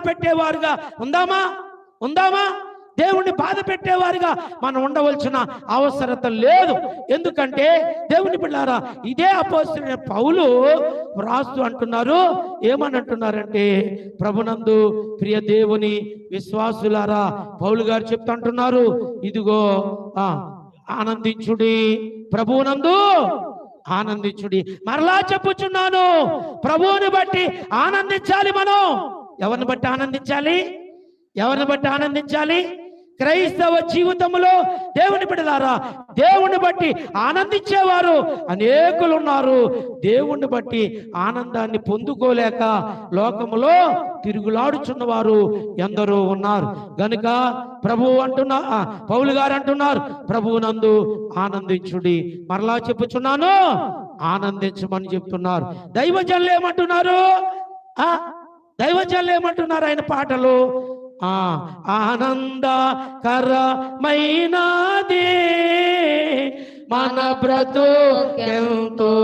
పెట్టేవారుగా ఉందామా? దేవుణ్ణి బాధ పెట్టేవారుగా మనం ఉండవలసిన అవసరత లేదు. ఎందుకంటే దేవుని బిడ్డలారా, ఇదే అపోస్తలుడైన పౌలు రాస్తూ అంటున్నారు, ఏమని అంటున్నారంటే, ప్రభునందు ప్రియ దేవుని విశ్వాసులారా, పౌలు గారు చెప్తా అంటున్నారు, ఇదిగో ఆనందించుడి, ప్రభువునందు ఆనందించుడి. మరలా చెప్పుచున్నాను, ప్రభువుని బట్టి ఆనందించాలి. మనం ఎవరిని బట్టి ఆనందించాలి? క్రైస్తవ జీవితంలో దేవుని బిడ్డలారా, దేవుని బట్టి ఆనందించేవారు అనేకులు ఉన్నారు. దేవుణ్ణి బట్టి ఆనందాన్ని పొందుకోలేక లోకములో తిరుగులాడుచున్నవారు ఎందరో ఉన్నారు. గనుక పౌలు గారు అంటున్నారు, ప్రభువునందు ఆనందించుడి. మరలా చెప్పుచున్నాను, ఆనందించమని చెప్తున్నారు. దైవజనులు ఏమంటున్నారు ఆయన పాటలు? ఆనందకరమైనదే మన బ్రతుకెంతో